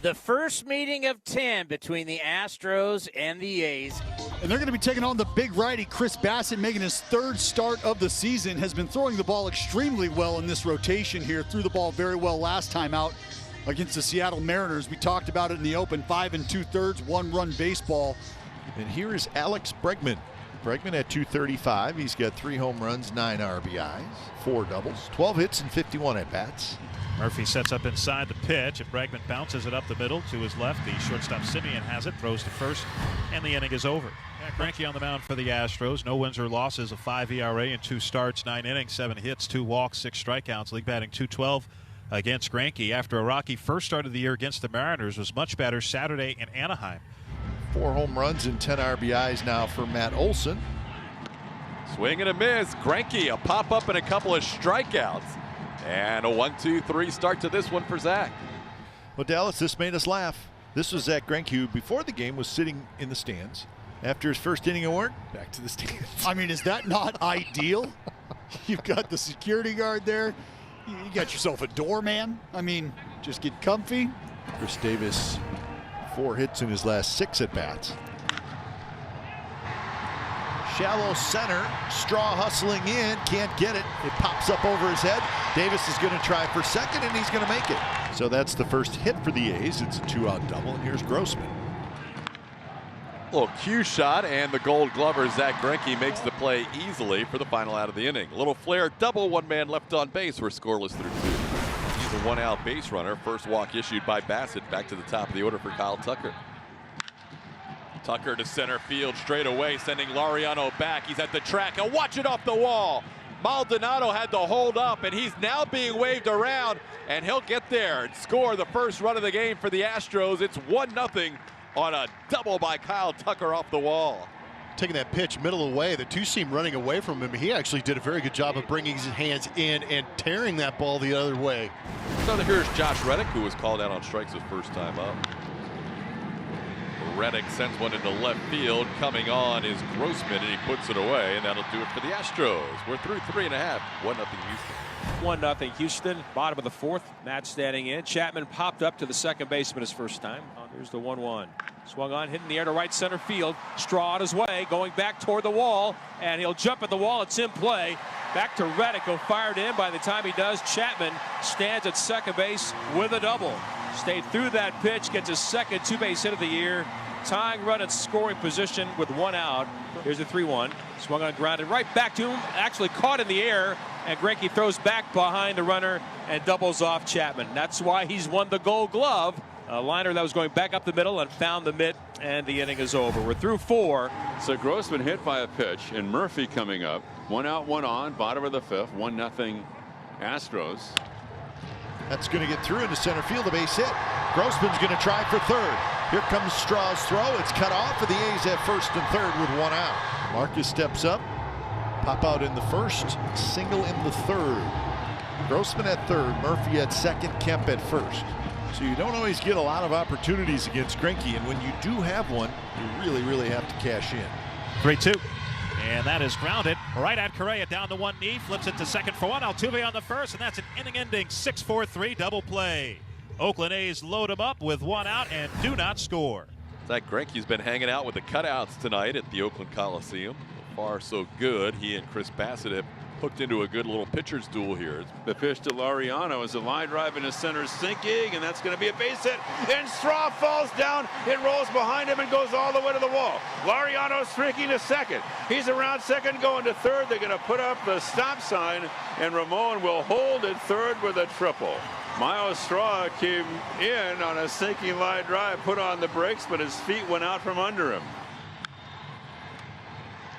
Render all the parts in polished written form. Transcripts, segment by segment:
The first meeting of 10 between the Astros and the A's. And they're going to be taking on the big righty. Chris Bassitt, making his third start of the season, has been throwing the ball extremely well in this rotation here. Threw the ball very well last time out against the Seattle Mariners. We talked about it in the open. 5 2/3, one-run baseball. And here is Alex Bregman. Bregman at 235. He's got 3 home runs, 9 RBIs, 4 doubles, 12 hits, and 51 at-bats. Murphy sets up inside the pitch, and Bregman bounces it up the middle to his left. The shortstop Simeon has it, throws to first, and the inning is over. Greinke on the mound for the Astros. No wins or losses, a 5 ERA in 2 starts, 9 innings, 7 hits, 2 walks, 6 strikeouts. League batting .212 against Greinke. After a rocky first start of the year against the Mariners, was much better Saturday in Anaheim. 4 home runs and 10 RBIs now for Matt Olson. Swing and a miss. Greinke, a pop-up and a couple of strikeouts. And a 1-2-3 start to this one for Zach. Well, Dallas, this made us laugh. This was Zach Greinke, who before the game was sitting in the stands. After his first inning of work, back to the stands. I mean, is that not ideal? You've got the security guard there. You got yourself a doorman. I mean, just get comfy. Chris Davis, 4 hits in his last 6 at-bats. Shallow center, Straw hustling in, can't get it. It pops up over his head. Davis is going to try for second, and he's going to make it. So that's the first hit for the A's. It's a 2-out double, and here's Grossman. Little cue shot, and the Gold Glover Zach Greinke makes the play easily for the final out of the inning. A little flare double, 1 man left on base. We're scoreless through 2. He's a 1-out base runner. First walk issued by Bassitt. Back to the top of the order for Kyle Tucker. Tucker to center field straight away, sending Laureano back. He's at the track, and watch it off the wall. Maldonado had to hold up, and he's now being waved around, and he'll get there and score the first run of the game for the Astros. It's 1-0 on a double by Kyle Tucker off the wall. Taking that pitch middle away, the 2-seam running away from him. He actually did a very good job of bringing his hands in and tearing that ball the other way. So here's Josh Reddick, who was called out on strikes his first time up. Reddick sends one into left field. Coming on is Grossman, and he puts it away, and that'll do it for the Astros. We're through 3.5. 1-0 Houston. 1-0 Houston. Bottom of the 4th. Matt standing in. Chapman popped up to the second baseman his first time. Here's the 1-1. Swung on, hit in the air to right center field. Straw on his way, going back toward the wall, and he'll jump at the wall. It's in play. Back to Reddick, who fired in. By the time he does, Chapman stands at second base with a double. Stayed through that pitch, gets his second 2-base hit of the year. Tying run at scoring position with 1 out. Here's the 3-1. Swung on, grounded right back to him. Actually caught in the air, and Greinke throws back behind the runner and doubles off Chapman. That's why he's won the Gold Glove. A liner that was going back up the middle and found the mitt, and the inning is over. We're through 4. So Grossman hit by a pitch, and Murphy coming up. 1 out, 1 on, bottom of the 5th. 1-0 Astros. That's going to get through into center field, a base hit. Grossman's going to try for third. Here comes Straw's throw. It's cut off, and the A's at first and third with 1 out. Marcus steps up. Pop out in the first, single in the third. Grossman at third, Murphy at second, Kemp at first. So you don't always get a lot of opportunities against Greinke, and when you do have one, you really, really have to cash in. 3-2. And that is grounded right at Correa, down to one knee, flips it to second for 1. Altuve on the first, and that's an inning-ending 6-4-3 double play. Oakland A's load him up with 1 out and do not score. Zach Greinke's been hanging out with the cutouts tonight at the Oakland Coliseum. So far, so good. He and Chris Bassitt have hooked into a good little pitcher's duel here. The pitch to Laureano is a line drive into center, sinking, and that's going to be a base hit. And Straw falls down. It rolls behind him and goes all the way to the wall. Laureano streaking to second. He's around second, going to third. They're going to put up the stop sign, and Ramon will hold at third with a triple. Miles Straw came in on a sinking line drive, put on the brakes, but his feet went out from under him.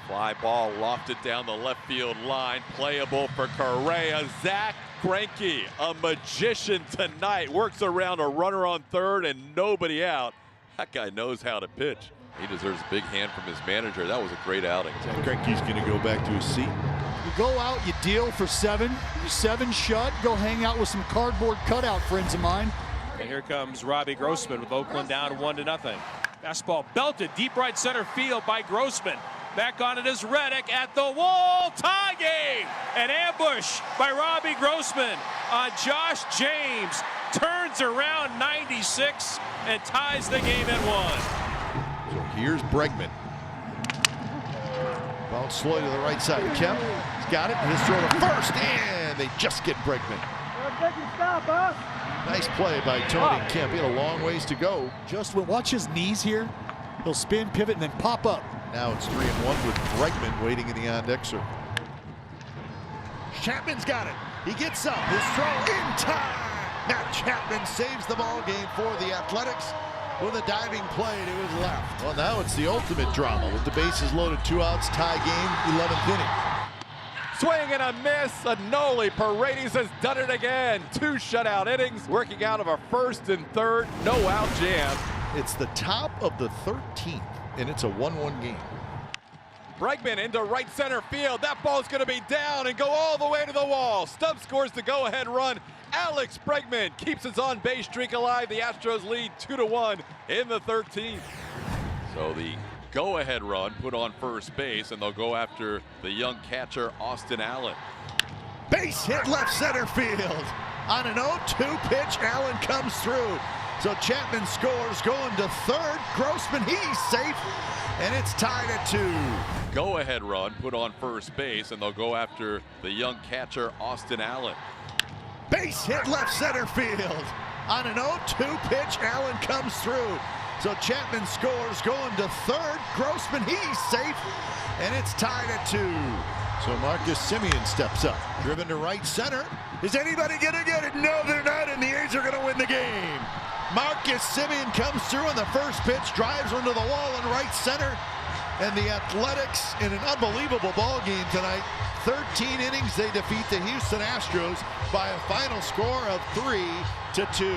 Fly ball lofted down the left field line, playable for Correa. Zach Greinke, a magician tonight, works around a runner on third and nobody out. That guy knows how to pitch. He deserves a big hand from his manager. That was a great outing. Zach Greinke's going to go back to his seat. You go out, you deal for 7. 7 shut. Go hang out with some cardboard cutout friends of mine. And here comes Robbie Grossman with Oakland down 1-0. Fastball belted deep right center field by Grossman. Back on it is Reddick at the wall. Tie game. An ambush by Robbie Grossman on Josh James. Turns turns around 96 and ties the game at 1. So here's Bregman. Bounce slow to the right side. Kemp, he's got it. His throw to first, and they just get Bregman. Nice play by Tony Kemp. He had a long ways to go. Just watch his knees here. He'll spin, pivot, and then pop up. Now it's 3-1 with Bregman waiting in the on-deck circle. Chapman's got it. He gets up. His throw in time. Matt Chapman saves the ball game for the Athletics with a diving play to his left. Well, now it's the ultimate drama with the bases loaded, 2 outs, tie game, 11th inning. Swing and a miss. A Noli. Paredes has done it again. 2 shutout innings, working out of a first and third no-out jam. It's the top of the 13th, and it's a 1-1 game. Bregman into right center field. That ball's going to be down and go all the way to the wall. Stubb scores the go-ahead run. Alex Bregman keeps his on-base streak alive. The Astros lead 2-1 in the 13th. So the go-ahead run put on first base, and they'll go after the young catcher Austin Allen. Base hit left center field. On an 0-2 pitch, Allen comes through. So Chapman scores, going to third. Grossman, he's safe, and it's tied at 2. Go-ahead run put on first base, and they'll go after the young catcher Austin Allen. Base hit left center field. On an 0-2 pitch, Allen comes through. So Chapman scores, going to third. Grossman, he's safe, and it's tied at 2. So Marcus Semien steps up, driven to right center. Is anybody gonna get it? No, they're not, and the A's are gonna win the game. Marcus Semien comes through on the first pitch, drives into the wall in right center, and the Athletics in an unbelievable ball game tonight. 13 innings, they defeat the Houston Astros by a final score of 3-2.